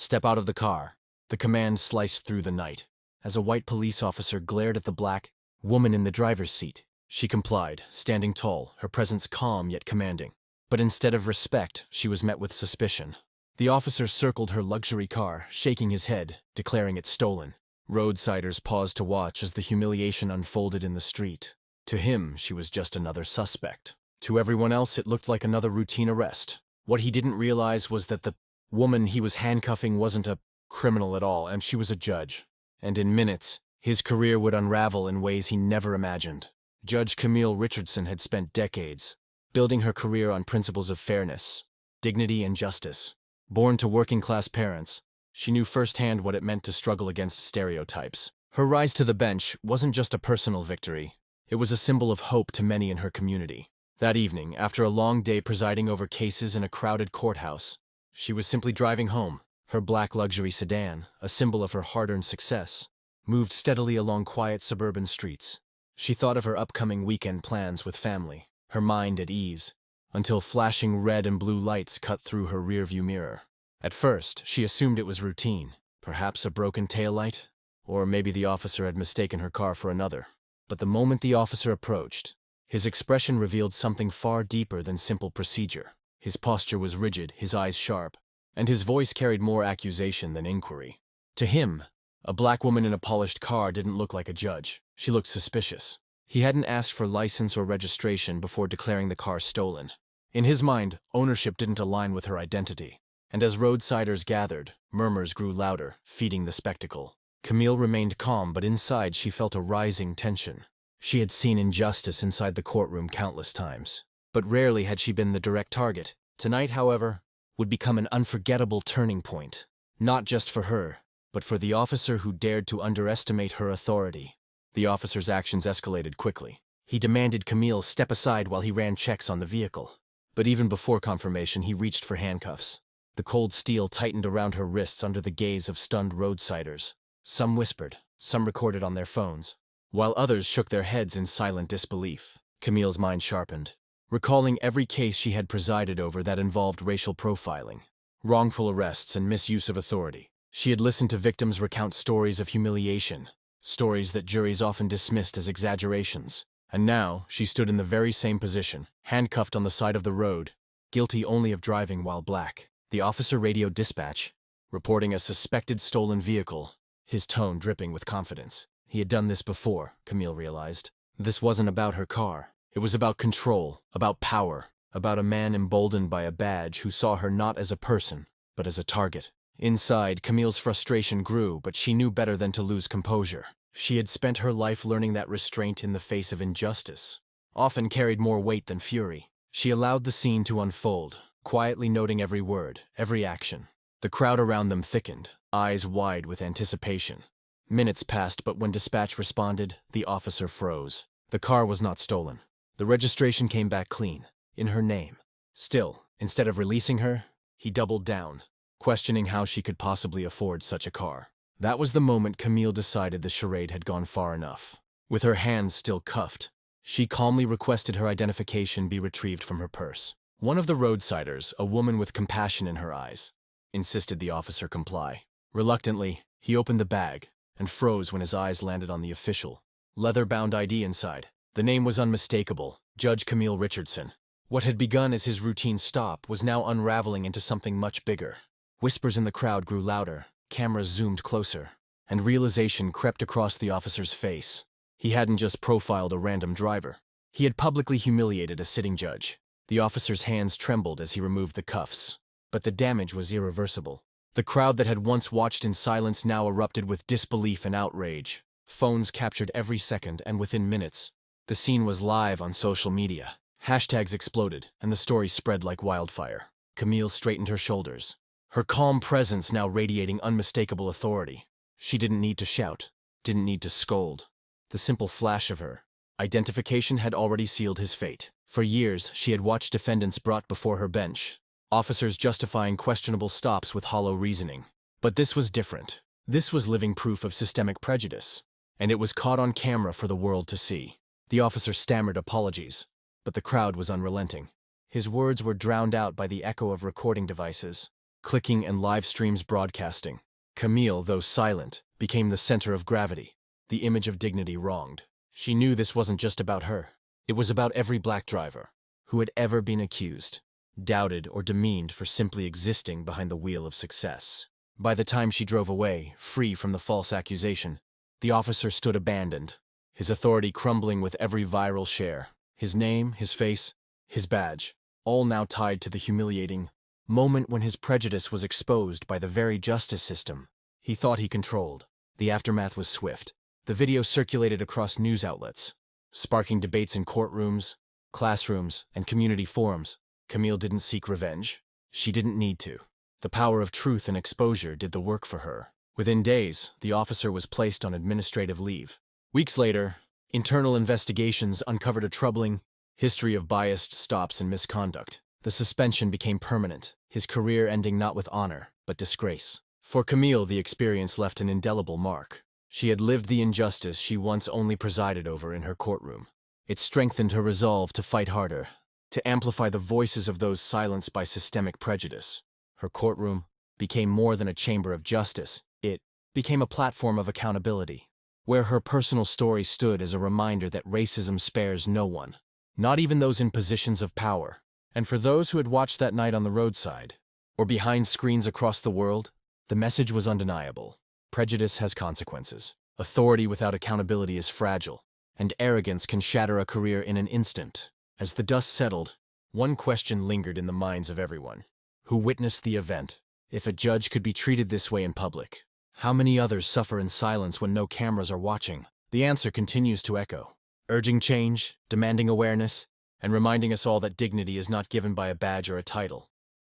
"Step out of the car." The command sliced through the night. As a white police officer glared at the black woman in the driver's seat, she complied, standing tall, her presence calm yet commanding. But instead of respect, she was met with suspicion. The officer circled her luxury car, shaking his head, declaring it stolen. Roadsiders paused to watch as the humiliation unfolded in the street. To him, she was just another suspect. To everyone else, it looked like another routine arrest. What he didn't realize was that the woman he was handcuffing wasn't a criminal at all, and she was a judge. And in minutes, his career would unravel in ways he never imagined. Judge Camille Richardson had spent decades building her career on principles of fairness, dignity, and justice. Born to working-class parents, she knew firsthand what it meant to struggle against stereotypes. Her rise to the bench wasn't just a personal victory. It was a symbol of hope to many in her community. That evening, after a long day presiding over cases in a crowded courthouse, she was simply driving home. Her black luxury sedan, a symbol of her hard-earned success, moved steadily along quiet suburban streets. She thought of her upcoming weekend plans with family, her mind at ease, until flashing red and blue lights cut through her rearview mirror. At first, she assumed it was routine, perhaps a broken taillight, or maybe the officer had mistaken her car for another. But the moment the officer approached, his expression revealed something far deeper than simple procedure. His posture was rigid, his eyes sharp, and his voice carried more accusation than inquiry. To him, a black woman in a polished car didn't look like a judge. She looked suspicious. He hadn't asked for license or registration before declaring the car stolen. In his mind, ownership didn't align with her identity. And as roadsiders gathered, murmurs grew louder, feeding the spectacle. Camille remained calm, but inside she felt a rising tension. She had seen injustice inside the courtroom countless times, but rarely had she been the direct target. Tonight, however, would become an unforgettable turning point, not just for her, but for the officer who dared to underestimate her authority. The officer's actions escalated quickly. He demanded Camille step aside while he ran checks on the vehicle. But even before confirmation, he reached for handcuffs. The cold steel tightened around her wrists under the gaze of stunned roadsiders. Some whispered, some recorded on their phones, while others shook their heads in silent disbelief. Camille's mind sharpened, recalling every case she had presided over that involved racial profiling, wrongful arrests, and misuse of authority. She had listened to victims recount stories of humiliation, stories that juries often dismissed as exaggerations. And now, she stood in the very same position, handcuffed on the side of the road, guilty only of driving while black. The officer radioed dispatch, reporting a suspected stolen vehicle, his tone dripping with confidence. He had done this before, Camille realized. This wasn't about her car. It was about control, about power, about a man emboldened by a badge who saw her not as a person, but as a target. Inside, Camille's frustration grew, but she knew better than to lose composure. She had spent her life learning that restraint in the face of injustice often carried more weight than fury. She allowed the scene to unfold, quietly noting every word, every action. The crowd around them thickened, eyes wide with anticipation. Minutes passed, but when dispatch responded, the officer froze. The car was not stolen. The registration came back clean, in her name. Still, instead of releasing her, he doubled down, questioning how she could possibly afford such a car. That was the moment Camille decided the charade had gone far enough. With her hands still cuffed, she calmly requested her identification be retrieved from her purse. One of the roadsiders, a woman with compassion in her eyes, insisted the officer comply. Reluctantly, he opened the bag and froze when his eyes landed on the official, leather-bound ID inside. The name was unmistakable, Judge Camille Richardson. What had begun as his routine stop was now unraveling into something much bigger. Whispers in the crowd grew louder, cameras zoomed closer, and realization crept across the officer's face. He hadn't just profiled a random driver. He had publicly humiliated a sitting judge. The officer's hands trembled as he removed the cuffs, but the damage was irreversible. The crowd that had once watched in silence now erupted with disbelief and outrage. Phones captured every second, and within minutes, the scene was live on social media. Hashtags exploded, and the story spread like wildfire. Camille straightened her shoulders, her calm presence now radiating unmistakable authority. She didn't need to shout, didn't need to scold. The simple flash of her identification had already sealed his fate. For years, she had watched defendants brought before her bench, officers justifying questionable stops with hollow reasoning. But this was different. This was living proof of systemic prejudice, and it was caught on camera for the world to see. The officer stammered apologies, but the crowd was unrelenting. His words were drowned out by the echo of recording devices. clicking and live streams broadcasting. Camille, though silent, became the center of gravity, the image of dignity wronged. She knew this wasn't just about her. It was about every black driver who had ever been accused, doubted, or demeaned for simply existing behind the wheel of success. By the time she drove away, free from the false accusation, the officer stood abandoned, his authority crumbling with every viral share. His name, his face, his badge, all now tied to the humiliating moment when his prejudice was exposed by the very justice system he thought he controlled. The aftermath was swift. The video circulated across news outlets, sparking debates in courtrooms, classrooms, and community forums. Camille didn't seek revenge. She didn't need to. The power of truth and exposure did the work for her. Within days, the officer was placed on administrative leave. Weeks later, internal investigations uncovered a troubling history of biased stops and misconduct. The suspension became permanent, his career ending not with honor, but disgrace. For Camille, the experience left an indelible mark. She had lived the injustice she once only presided over in her courtroom. It strengthened her resolve to fight harder, to amplify the voices of those silenced by systemic prejudice. Her courtroom became more than a chamber of justice. It became a platform of accountability, where her personal story stood as a reminder that racism spares no one, not even those in positions of power. And for those who had watched that night on the roadside, or behind screens across the world, the message was undeniable. Prejudice has consequences. Authority without accountability is fragile, and arrogance can shatter a career in an instant. As the dust settled, one question lingered in the minds of everyone who witnessed the event. If a judge could be treated this way in public, how many others suffer in silence when no cameras are watching? The answer continues to echo, urging change, demanding awareness, and reminding us all that dignity is not given by a badge or a title,